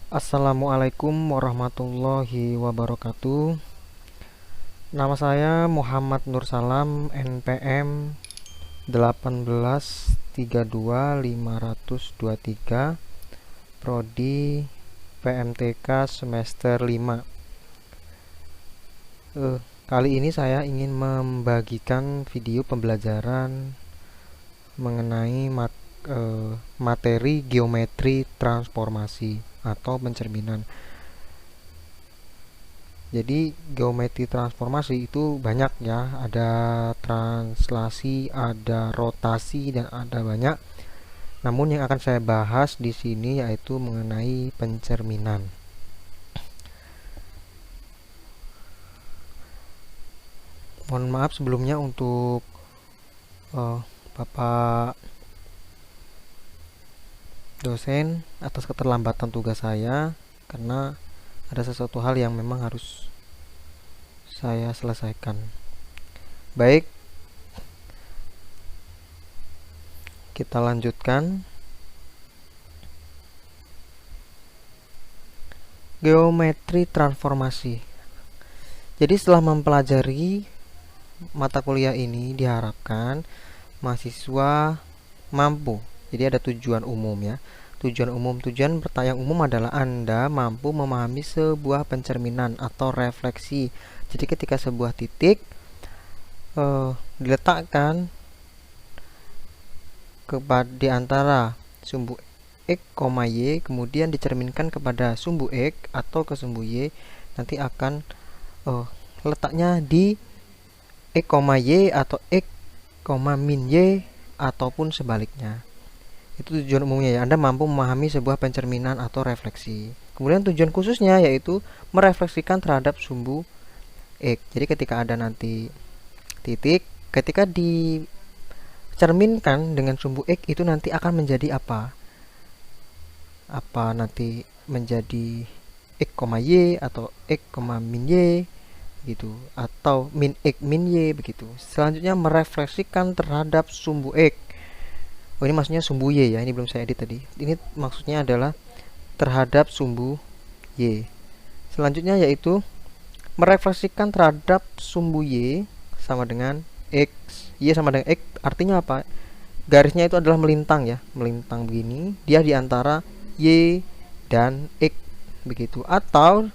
Assalamualaikum warahmatullahi wabarakatuh. Nama saya Muhammad Nur Salam, NPM 1832523, Prodi PMTK semester 5. Kali ini saya ingin membagikan video pembelajaran mengenai materi geometri transformasi atau pencerminan. Jadi geometri transformasi itu banyak ya, ada translasi, ada rotasi, dan ada banyak. Namun yang akan saya bahas di sini yaitu mengenai pencerminan. Mohon maaf sebelumnya untuk Bapak dosen atas keterlambatan tugas saya, karena ada sesuatu hal yang memang harus saya selesaikan. Baik, kita lanjutkan. Geometri transformasi. Jadi setelah mempelajari mata kuliah ini diharapkan mahasiswa mampu. Jadi ada tujuan umum ya. Tujuan yang umum adalah Anda mampu memahami sebuah pencerminan atau refleksi. Jadi ketika sebuah titik diletakkan di antara sumbu X, Y, kemudian dicerminkan kepada sumbu X atau ke sumbu Y, nanti akan letaknya di X, Y atau X, min Y ataupun sebaliknya. Itu tujuan umumnya ya, Anda mampu memahami sebuah pencerminan atau refleksi. Kemudian tujuan khususnya yaitu merefleksikan terhadap sumbu X. Jadi ketika ada nanti titik, ketika dicerminkan dengan sumbu X itu nanti akan menjadi apa? Apa nanti menjadi X, Y atau X, min Y gitu, atau min X min Y begitu. Selanjutnya merefleksikan terhadap sumbu X. Oh, ini maksudnya sumbu Y ya, ini belum saya edit tadi. Ini maksudnya adalah terhadap sumbu Y. Selanjutnya yaitu merefleksikan terhadap sumbu Y sama dengan X. Y sama dengan X artinya apa? Garisnya itu adalah melintang ya, melintang begini. Dia di antara Y dan X begitu. Atau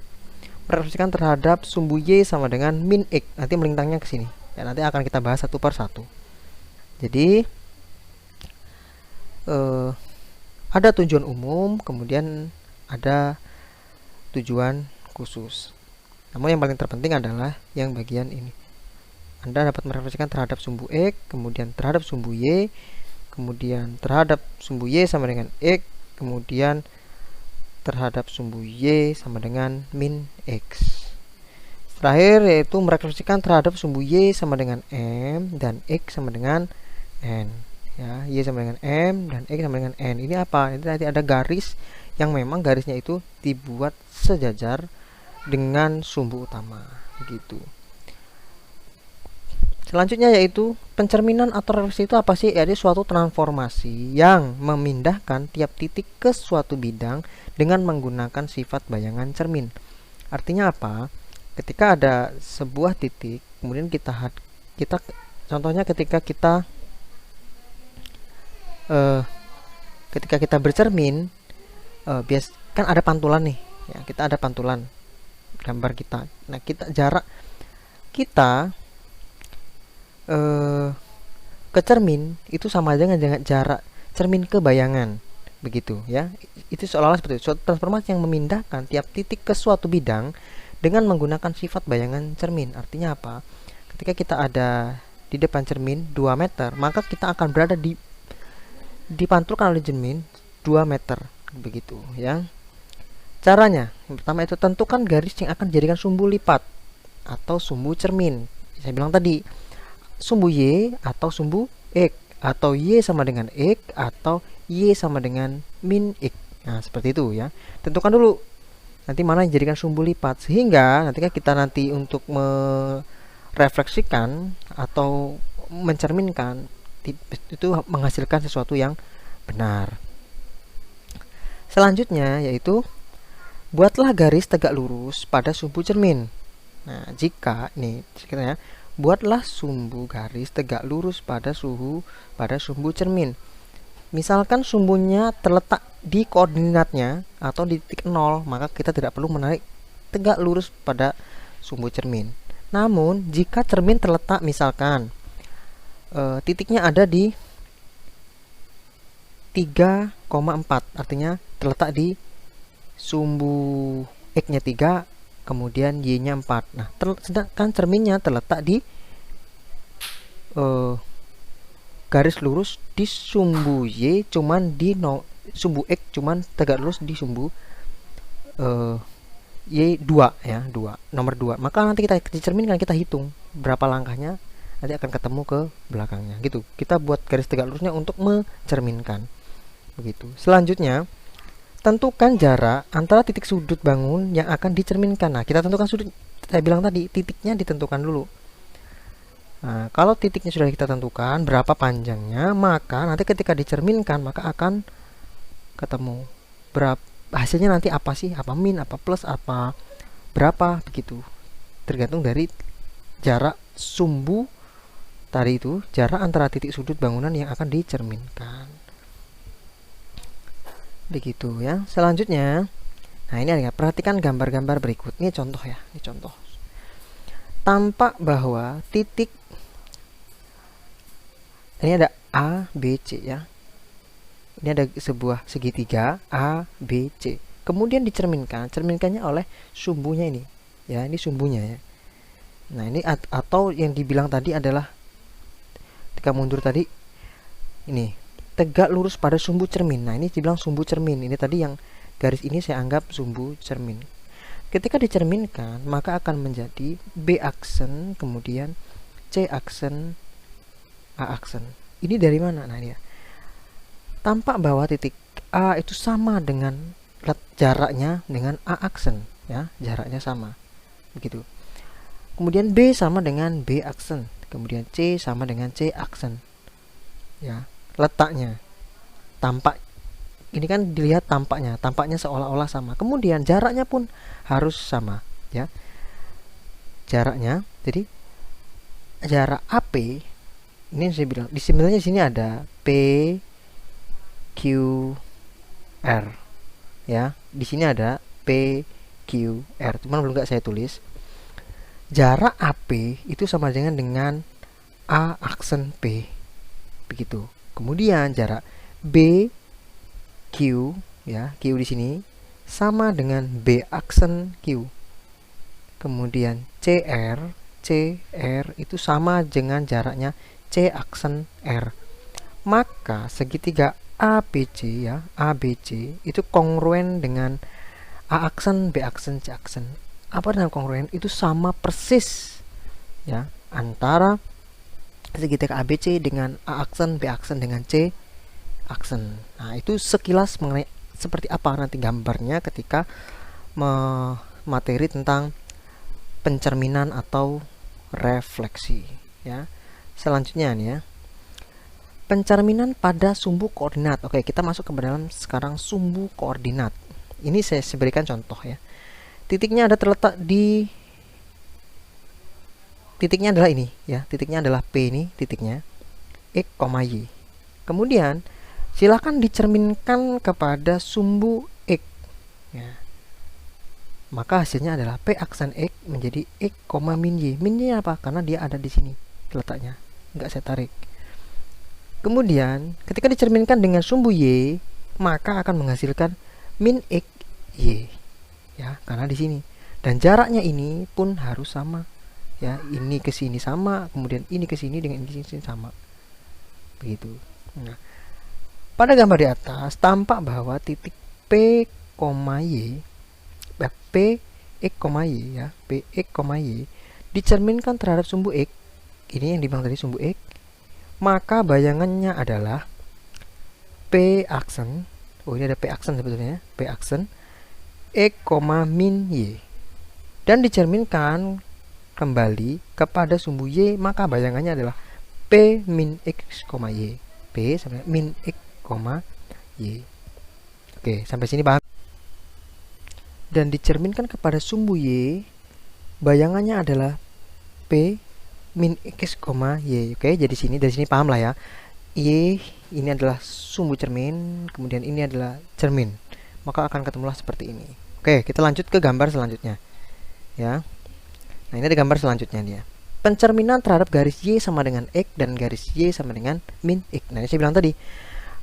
merefleksikan terhadap sumbu Y sama dengan min X. Nanti melintangnya ke sini. Ya, nanti akan kita bahas satu per satu. Jadi ada tujuan umum, kemudian ada tujuan khusus. Namun yang paling terpenting adalah yang bagian ini. Anda dapat merefleksikan terhadap sumbu X, kemudian terhadap sumbu Y, kemudian terhadap sumbu Y sama dengan X, kemudian terhadap sumbu Y sama dengan min X. Terakhir yaitu merefleksikan terhadap sumbu Y sama dengan M dan X sama dengan N. Ya, Y sama dengan M dan X sama dengan N. Ini apa? Ini nanti ada garis yang memang garisnya itu dibuat sejajar dengan sumbu utama begitu. Selanjutnya yaitu pencerminan atau refleksi itu apa sih? Yaitu suatu transformasi yang memindahkan tiap titik ke suatu bidang dengan menggunakan sifat bayangan cermin. Artinya apa? Ketika ada sebuah titik, kemudian kita contohnya ketika kita bercermin, kan ada pantulan nih ya, kita ada pantulan gambar kita. Nah, jarak kita ke cermin itu sama dengan jarak cermin ke bayangan begitu ya. Itu seolah-olah seperti itu, suatu transformasi yang memindahkan tiap titik ke suatu bidang dengan menggunakan sifat bayangan cermin. Artinya apa? Ketika kita ada di depan cermin 2 meter, maka kita akan berada dipantulkan oleh cermin 2 meter begitu ya. Caranya yang pertama itu tentukan garis yang akan dijadikan sumbu lipat atau sumbu cermin. Saya bilang tadi sumbu Y atau sumbu X, atau Y sama dengan X atau Y sama dengan min X. Nah, seperti itu ya. Tentukan dulu nanti mana yang dijadikan sumbu lipat, sehingga nanti kita untuk merefleksikan atau mencerminkan itu menghasilkan sesuatu yang benar. Selanjutnya yaitu buatlah garis tegak lurus pada sumbu cermin. Nah, jika nih sekitarnya buatlah sumbu garis tegak lurus pada sumbu cermin. Misalkan sumbunya terletak di koordinatnya atau di titik 0, maka kita tidak perlu menarik tegak lurus pada sumbu cermin. Namun, jika cermin terletak misalkan titiknya ada di 3,4, artinya terletak di sumbu X-nya 3, kemudian Y-nya 4. Nah, sedangkan cerminnya terletak di garis lurus di sumbu Y, cuman di sumbu X cuman tegak lurus di sumbu Y 2 ya, 2, nomor 2. Maka nanti kita dicerminkan, kita hitung berapa langkahnya, nanti akan ketemu ke belakangnya gitu. Kita buat garis tegak lurusnya untuk mencerminkan. Begitu. Selanjutnya, tentukan jarak antara titik sudut bangun yang akan dicerminkan. Nah, kita tentukan sudut, saya bilang tadi titiknya ditentukan dulu. Nah, kalau titiknya sudah kita tentukan berapa panjangnya, maka nanti ketika dicerminkan maka akan ketemu berapa hasilnya, nanti apa sih, apa min, apa plus, apa berapa, begitu. Tergantung dari jarak sumbu tadi itu, jarak antara titik sudut bangunan yang akan dicerminkan. Begitu ya. Selanjutnya, nah ini ada, perhatikan gambar-gambar berikut. Ini contoh ya, ini contoh. Tampak bahwa titik ini ada A, B, C ya. Ini ada sebuah segitiga A, B, C. Kemudian dicerminkan, cerminkannya oleh sumbunya ini. Ya, ini sumbunya ya. Nah, ini atau yang dibilang tadi adalah ketika mundur tadi ini tegak lurus pada sumbu cermin. Nah, ini dibilang sumbu cermin. Ini tadi yang garis ini saya anggap sumbu cermin. Ketika dicerminkan, maka akan menjadi B aksen, kemudian C aksen, A aksen. Ini dari mana? Nah, ini ya. Tampak bahwa titik A itu sama dengan jaraknya dengan A aksen ya, jaraknya sama. Begitu. Kemudian B sama dengan B aksen, kemudian C sama dengan C aksen. Ya, letaknya. Tampak ini kan dilihat tampaknya seolah-olah sama. Kemudian jaraknya pun harus sama ya. Jaraknya. Jadi jarak AP ini saya bilang sebenarnya sini ada P Q R ya, di sini ada P Q R, cuman belum saya tulis. Jarak AP itu sama dengan A aksen P, begitu. Kemudian jarak B Q ya, Q di sini sama dengan B aksen Q. Kemudian CR itu sama dengan jaraknya C aksen R. Maka segitiga ABC ya, ABC itu kongruen dengan A aksen, B aksen, C aksen. Apa dengan kongruen? Itu sama persis ya antara segitiga ABC dengan A aksen, B aksen dengan C aksen. Nah, itu sekilas mengenai seperti apa nanti gambarnya ketika materi tentang pencerminan atau refleksi ya. Selanjutnya nih ya, pencerminan pada sumbu koordinat. Oke, kita masuk ke dalam sekarang sumbu koordinat. Ini saya berikan contoh ya. Titiknya ada terletak di titiknya adalah ini ya, titiknya adalah P ini titiknya X, Y. Kemudian silakan dicerminkan kepada sumbu X ya. Maka hasilnya adalah P aksen X menjadi X, min Y. Min Y apa? Karena dia ada di sini letaknya, nggak saya tarik. Kemudian ketika dicerminkan dengan sumbu Y, maka akan menghasilkan min X Y ya, karena di sini. Dan jaraknya ini pun harus sama ya, ini ke sini sama, kemudian ini ke sini dengan ini ke sini sama. Begitu. Nah, pada gambar di atas tampak bahwa titik P, Y P X, Y ya, P X, Y dicerminkan terhadap sumbu X. Ini yang dibilang tadi sumbu X. Maka bayangannya adalah P aksen. Oh, ini ada P aksen sebetulnya, P aksen X, min Y. Dan dicerminkan kembali kepada sumbu Y, maka bayangannya adalah P min X, Y. P sama min X, Y. Oke, sampai sini paham? dan dicerminkan kepada sumbu Y, bayangannya adalah P min X, Y. Oke, jadi dari sini paham lah ya. Y ini adalah sumbu cermin, kemudian ini adalah cermin. Maka akan ketemulah seperti ini. Oke, kita lanjut ke gambar selanjutnya. Ya. Nah, ini ada gambar selanjutnya dia. Pencerminan terhadap garis Y sama dengan X dan garis Y sama dengan min X. Nah, ini saya bilang tadi.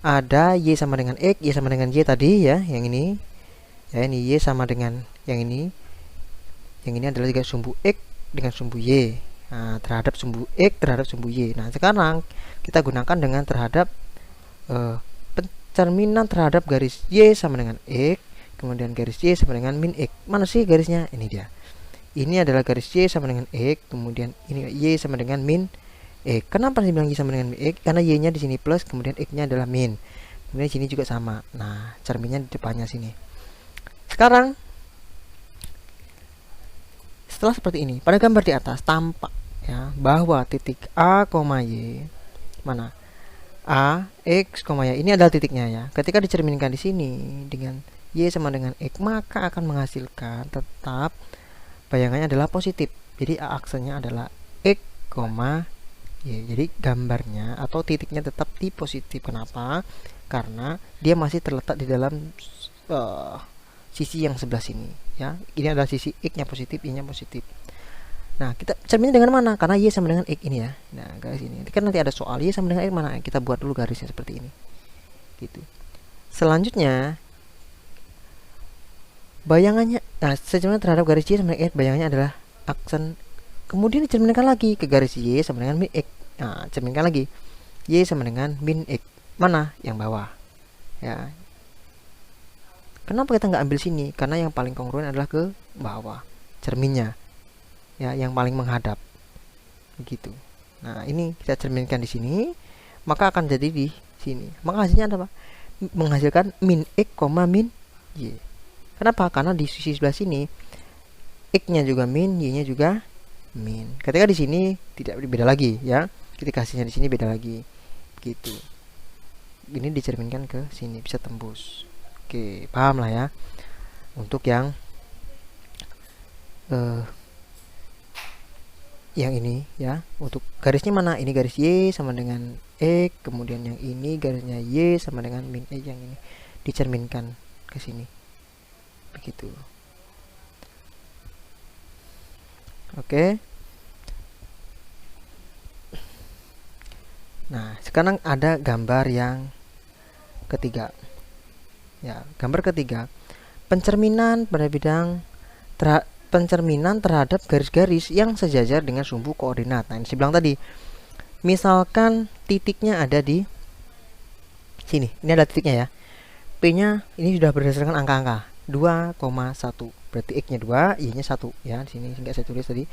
Ada Y sama dengan X, Y sama dengan Y tadi ya, yang ini. Ya, ini Y sama dengan yang ini. Yang ini adalah juga sumbu X dengan sumbu Y. Nah, terhadap sumbu X terhadap sumbu Y. Nah, sekarang kita gunakan dengan terhadap pencerminan terhadap garis Y sama dengan X, kemudian garis Y sama dengan min X. Mana sih garisnya? Ini dia. Ini adalah garis Y sama dengan X, kemudian ini Y sama dengan min X. Kenapa saya bilang Y sama dengan min X? Karena Y-nya di sini plus, kemudian X-nya adalah min. Kemudian di sini juga sama. Nah, cerminnya di depannya sini. Sekarang setelah seperti ini, pada gambar di atas tampak ya bahwa titik A, Y mana? A, X, Y ini adalah titiknya ya. Ketika dicerminkan di sini dengan Y sama dengan X, maka akan menghasilkan tetap bayangannya adalah positif. Jadi A aksenya adalah X, Y. Jadi gambarnya atau titiknya tetap di positif. Kenapa? Karena dia masih terletak di dalam sisi yang sebelah sini ya. Ini adalah sisi X-nya positif, Y-nya positif. Nah, kita cerminnya dengan mana? Karena Y sama dengan X ini ya. Nah, garis ini. Kan nanti ada soal Y sama dengan X mana? Kita buat dulu garisnya seperti ini. Gitu. Selanjutnya bayangannya, nah secerminkan terhadap garis Y sama dengan X, bayangannya adalah aksen. Kemudian dicerminkan lagi ke garis Y sama dengan min X. Nah, cerminkan lagi. Y sama dengan min X. Mana? Yang bawah. Ya. Kenapa kita nggak ambil sini? Karena yang paling kongruen adalah ke bawah. Cerminnya. Ya, yang paling menghadap. Begitu. Nah, ini kita cerminkan di sini, maka akan jadi di sini. Maka hasilnya apa? Menghasilkan min X, min Y. Kenapa? Karena di sisi sebelah sini X-nya juga min, Y-nya juga min. Ketika di sini tidak beda lagi ya. Ketika hasilnya di sini beda lagi. Gitu. Ini dicerminkan ke sini, bisa tembus. Oke, paham lah ya. Untuk yang ini ya, untuk garisnya mana? Ini garis Y sama dengan X, kemudian yang ini garisnya Y sama dengan min X, yang ini dicerminkan ke sini. Begitu. Oke. Nah, sekarang ada gambar yang ketiga. Ya, gambar ketiga. Pencerminan pada bidang pencerminan terhadap garis-garis yang sejajar dengan sumbu koordinat. Nah, ini saya bilang tadi. Misalkan titiknya ada di sini. Ini ada titiknya ya. P-nya ini sudah berdasarkan angka-angka. 2,1. Berarti X-nya 2, Y-nya 1 ya. Di sini enggak saya tulis tadi.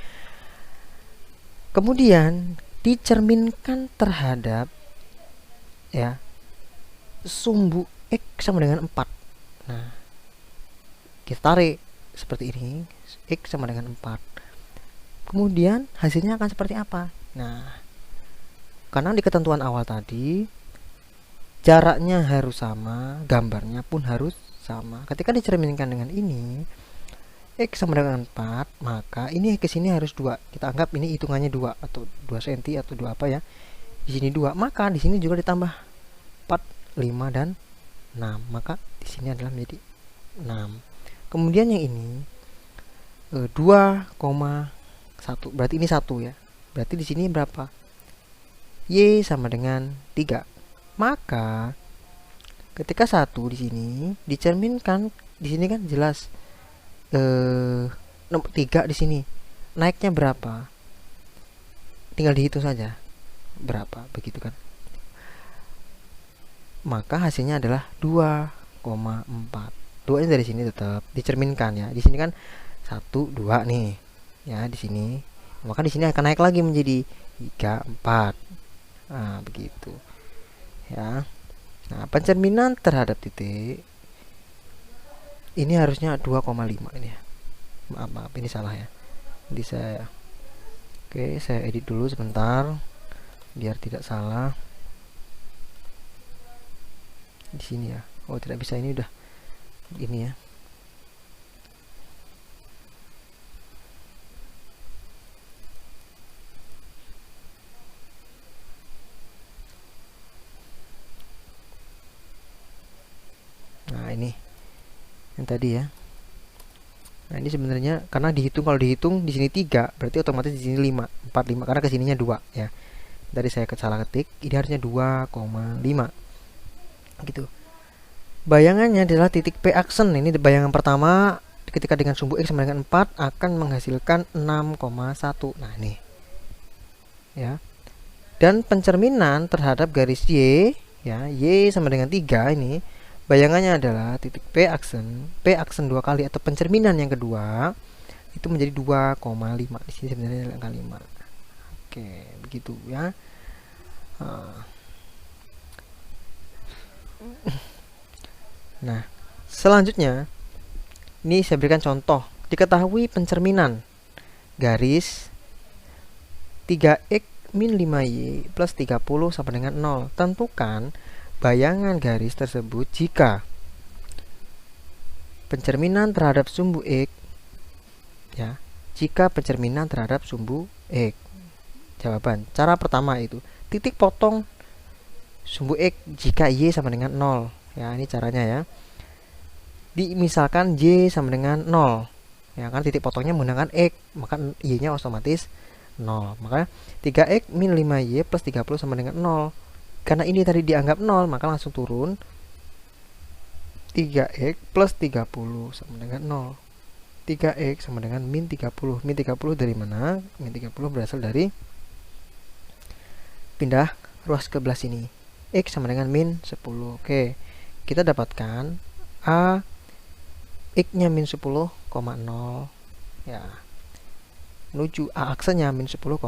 Kemudian dicerminkan terhadap ya sumbu X sama dengan 4. Nah, kita tarik seperti ini. X sama dengan 4. Kemudian hasilnya akan seperti apa? Nah, karena di ketentuan awal tadi jaraknya harus sama, gambarnya pun harus sama. Ketika dicerminkan dengan ini X sama dengan 4, maka ini ke sini harus 2. Kita anggap ini hitungannya 2 atau 2 cm atau 2 apa ya. Di sini 2, maka di sini juga ditambah 4, 5 dan 6. Maka di sini adalah menjadi 6. Kemudian yang ini 2,1. Berarti ini 1 ya. Berarti di sini berapa? Y sama dengan 3. Maka ketika 1 di sini dicerminkan di sini kan jelas 3 di sini. Naiknya berapa? Tinggal dihitung saja. Berapa? Begitu kan. Maka hasilnya adalah 2,4. 2 nya dari sini tetap dicerminkan ya. Di sini kan 1, 2 nih. Ya, di sini. Maka di sini akan naik lagi menjadi 3, 4. Nah, begitu. Ya. Nah, pencerminan terhadap titik ini harusnya 2,5 ini ya. Maaf, ini salah ya. Jadi saya edit dulu sebentar biar tidak salah. Di sini ya. Oh, tidak bisa, ini udah ini ya. yang tadi ya. Nah, ini sebenarnya karena dihitung, kalau dihitung di sini 3, berarti otomatis di sini 5, 45 karena kesininya 2 ya. Tadi saya salah ketik, ini harusnya 2,5 gitu. Bayangannya adalah titik P aksen. Ini bayangan pertama, ketika dengan sumbu X sama dengan 4 akan menghasilkan 6,1. Nah, ini ya. Dan pencerminan terhadap garis Y ya, Y sama dengan 3 ini, bayangannya adalah titik P aksen 2 kali atau pencerminan yang kedua itu menjadi 2,5. Di sini sebenarnya angka 5. Oke, begitu ya. Nah, selanjutnya ini saya berikan contoh. Diketahui pencerminan garis 3x min 5y plus 30 sama dengan 0. Tentukan bayangan garis tersebut jika pencerminan terhadap sumbu X ya, jika pencerminan terhadap sumbu X. Jawaban cara pertama itu titik potong sumbu X jika Y sama dengan 0 ya. Ini caranya ya. Misalkan Y sama dengan 0 ya, kan titik potongnya menggunakan X, maka Y nya otomatis 0. Maka 3x min 5y plus 30 sama dengan 0. Karena ini tadi dianggap 0, maka langsung turun 3x plus 30 sama dengan 0. 3x sama dengan min 30. Min 30 dari mana? Min 30 berasal dari pindah ruas ke belah sini. X sama dengan min 10. Oke, kita dapatkan A X nya min 10,0 ya, menuju A aksennya min 10,0.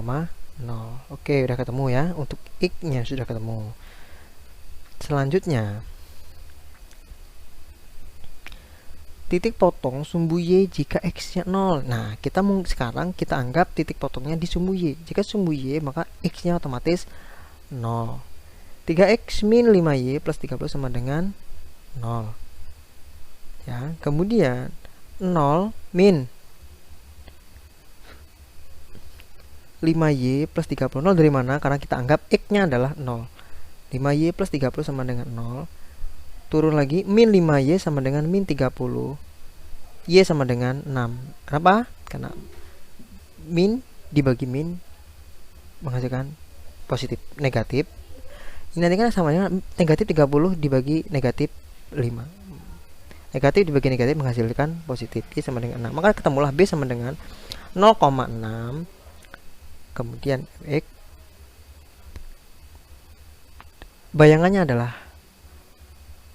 Oke, udah ketemu ya. Untuk X nya sudah ketemu. Selanjutnya titik potong sumbu Y jika X nya 0. Nah, sekarang kita anggap titik potongnya di sumbu Y. Jika sumbu Y, maka X nya otomatis 0. 3x min 5y plus 30 sama dengan 0 ya. Kemudian 0 min 5y plus 30. 0 dari mana? Karena kita anggap X nya adalah 0. 5y plus 30 sama dengan 0. Turun lagi, min 5y sama dengan min 30. Y sama dengan 6. Kenapa? Karena min dibagi min menghasilkan positif, negatif. Ini nanti kan sama dengan negatif 30 dibagi negatif 5. Negatif dibagi negatif menghasilkan positif. Y sama dengan 6. Maka ketemulah B sama dengan 0,6. Kemudian X. Bayangannya adalah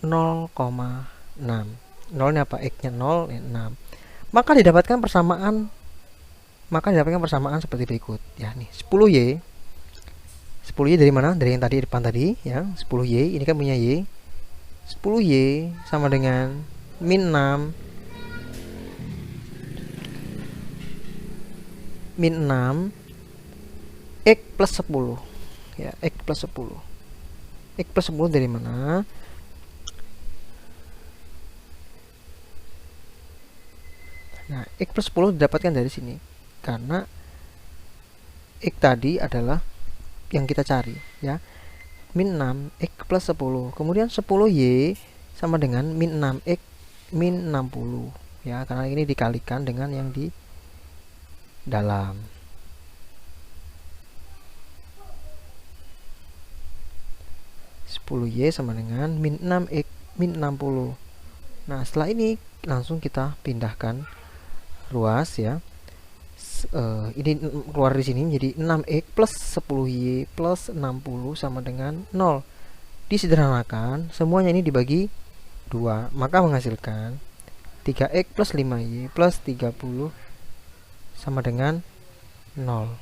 0,6. 0 nya apa? X nya 0, 6. Maka didapatkan persamaan seperti berikut ya. Nih 10y dari mana? Dari yang tadi depan tadi ya. 10y ini kan punya y. 10y sama dengan min 6 X plus 10 ya. X plus 10. X plus 10 dari mana? Nah, X plus 10 didapatkan dari sini karena X tadi adalah yang kita cari ya. Min 6 X plus 10. Kemudian 10y sama dengan min 6x min 60 ya, karena ini dikalikan dengan yang di dalam. Y sama dengan min 6x min 60. Nah, setelah ini langsung kita pindahkan ruas ya. Ini keluar di sini menjadi 6x plus 10y plus 60 sama dengan 0. Disederhanakan, semuanya ini dibagi 2, maka menghasilkan 3x plus 5y plus 30 sama dengan 0.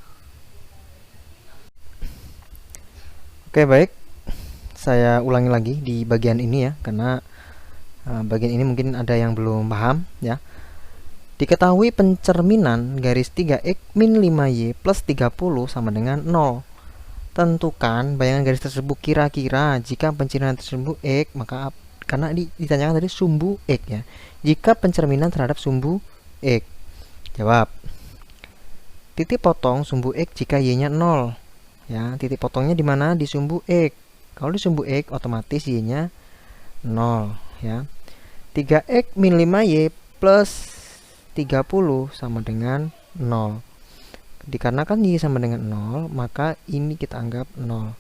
Oke, baik. Saya ulangi lagi di bagian ini ya, karena bagian ini mungkin ada yang belum paham ya. Diketahui pencerminan garis 3x min 5y plus 30 sama dengan 0. Tentukan bayangan garis tersebut kira-kira jika pencerminan tersebut X, maka karena ditanyakan tadi sumbu X ya. Jika pencerminan terhadap sumbu X. Jawab. Titik potong sumbu X jika Y-nya 0. Ya, titik potongnya di mana? Di sumbu X. Kalau di sumbu X otomatis Y-nya 0 ya. 3x min 5y plus 30 sama dengan 0. Dikarenakan y sama dengan 0, maka ini kita anggap 0.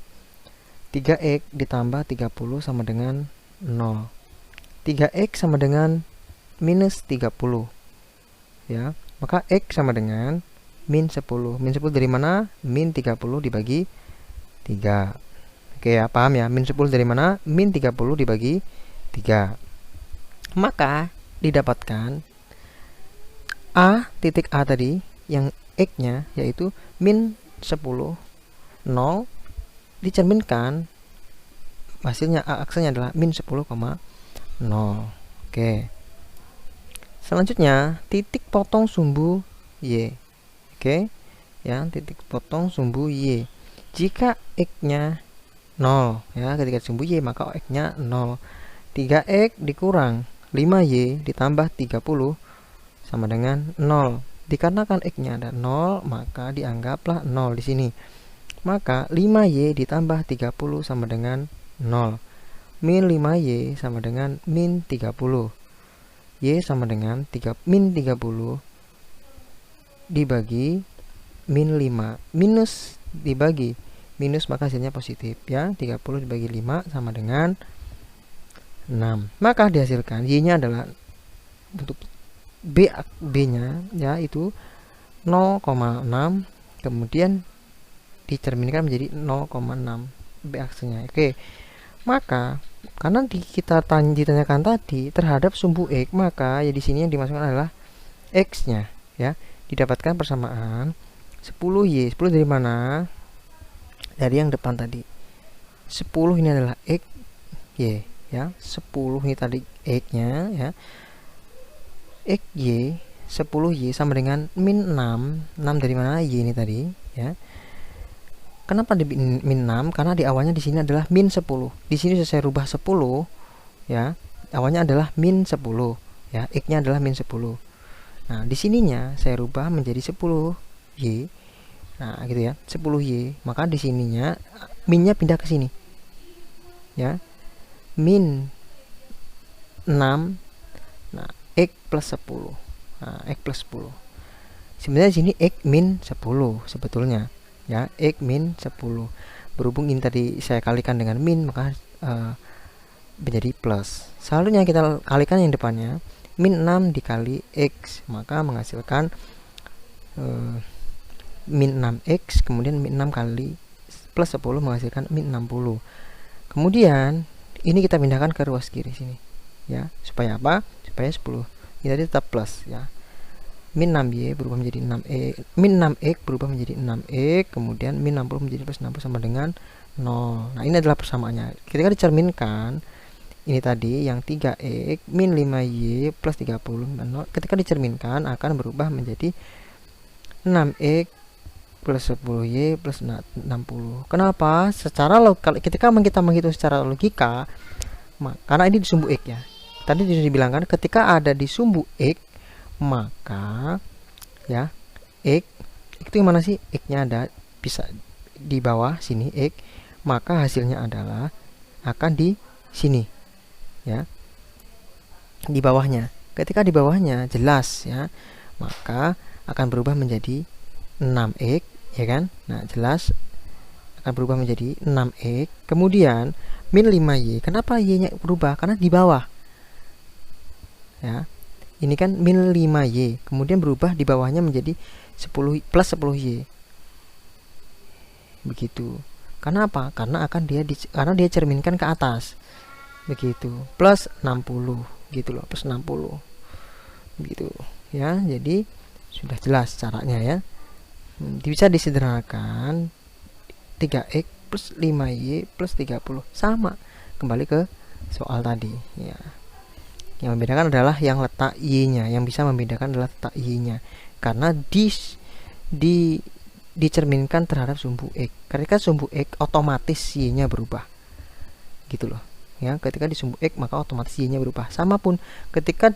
3x ditambah 30 sama dengan 0. 3x sama dengan minus 30. Ya, maka x sama dengan min 10. Min 10 dari mana? Min 30 dibagi 3. Oke ya, paham ya? Min 10 dari mana? Min 30 dibagi 3. Maka didapatkan A titik A tadi yang x-nya yaitu min 10, 0, dicerminkan hasilnya A aksesnya adalah min 10,0. Oke. Selanjutnya titik potong sumbu Y. Oke. Ya, titik potong sumbu Y. Jika x-nya 0 ya, ketika sumbu Y maka x-nya 0. 3x dikurang 5y ditambah 30 sama dengan 0. Dikarenakan x-nya ada 0, maka dianggaplah 0 di sini. Maka 5y ditambah 30 sama dengan 0. Min 5y sama dengan min 30. Y sama dengan min 30 dibagi min 5. Minus dibagi minus, maka hasilnya positif ya. 30 dibagi 5 sama dengan 6. Maka dihasilkan y-nya adalah untuk B-nya ya itu 0,6, kemudian dicerminkan menjadi 0,6 B aksesnya. Oke. Maka karena kita ditanyakan tadi terhadap sumbu x, maka ya di sini yang dimasukkan adalah x-nya ya. Didapatkan persamaan 10y. 10 dari mana? Dari yang depan tadi. 10 ini adalah x y ya. 10 ini tadi x-nya ya. XY 10y sama dengan min 6. 6 dari mana? Y ini tadi ya. Kenapa di min 6? Karena di awalnya di sini adalah min 10. Di sini saya rubah 10 ya. Awalnya adalah min 10 ya. X-nya adalah min 10. Nah, di sininya saya rubah menjadi 10y. Nah, gitu ya. 10y. Maka di sininya minnya pindah ke sini. Ya. Min 6. Nah, x plus 10. Nah, x plus 10. Sebenarnya di sini x min 10 sebetulnya. Ya, x min 10. Berhubung ini tadi saya kalikan dengan min, maka menjadi plus. Selanjutnya kita kalikan yang depannya. Min 6 dikali x, maka menghasilkan min 6x, kemudian min 6 kali plus 10 menghasilkan min 60. Kemudian ini kita pindahkan ke ruas kiri sini. Ya, supaya apa? Supaya 10 ini tadi tetap plus ya. Min 6y berubah menjadi 6e, min 6x berubah menjadi 6e, kemudian min 60 menjadi plus 60 sama dengan 0. Nah, ini adalah persamaannya. Ketika dicerminkan ini tadi yang 3x min 5y plus 30 0, ketika dicerminkan akan berubah menjadi 6x plus 10y plus 60. Kenapa? Secara ketika kita menghitung secara logika, karena ini di sumbu x ya. Tadi sudah dibilangkan ketika ada di sumbu x, maka ya x itu yang mana sih? X-nya ada bisa di bawah sini x, maka hasilnya adalah akan di sini ya. Di bawahnya. Ketika di bawahnya jelas ya, maka akan berubah menjadi 6x ya kan? Nah, jelas akan berubah menjadi 6x. Kemudian min 5y. Kenapa y-nya berubah? Karena di bawah. Ya. Ini kan min 5y, kemudian berubah di bawahnya menjadi 10 plus 10y. Begitu. Karena apa? Karena karena dia cerminkan ke atas. Begitu. Plus 60 gitu loh, plus 60. Begitu. Ya, jadi sudah jelas caranya ya. Bisa disederhanakan 3x plus 5y plus 30 sama. Kembali ke soal tadi ya. Yang membedakan adalah yang letak y-nya, yang bisa membedakan adalah letak y-nya. Karena dicerminkan terhadap sumbu x. Ketika sumbu x otomatis y-nya berubah. Gitu loh. Ya, ketika di sumbu x maka otomatis y-nya berubah. Sama pun ketika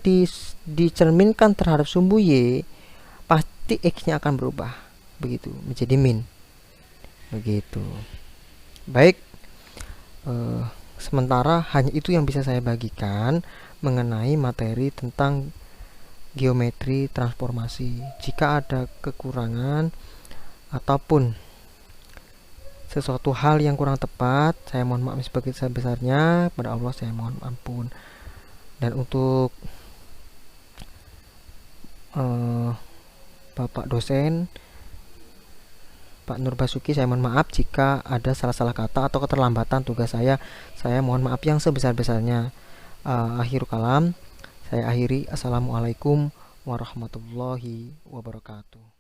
dicerminkan terhadap sumbu y, pasti x-nya akan berubah. Begitu, menjadi min. Begitu. Baik. Sementara hanya itu yang bisa saya bagikan mengenai materi tentang geometri transformasi. Jika ada kekurangan ataupun sesuatu hal yang kurang tepat, saya mohon maaf sebagai sebesarnya. Pada Allah saya mohon ampun. Dan untuk Bapak dosen Pak Nur Basuki, saya mohon maaf jika ada salah-salah kata atau keterlambatan tugas saya. Saya mohon maaf yang sebesar-besarnya. Akhir kalam, saya akhiri. Assalamualaikum warahmatullahi wabarakatuh.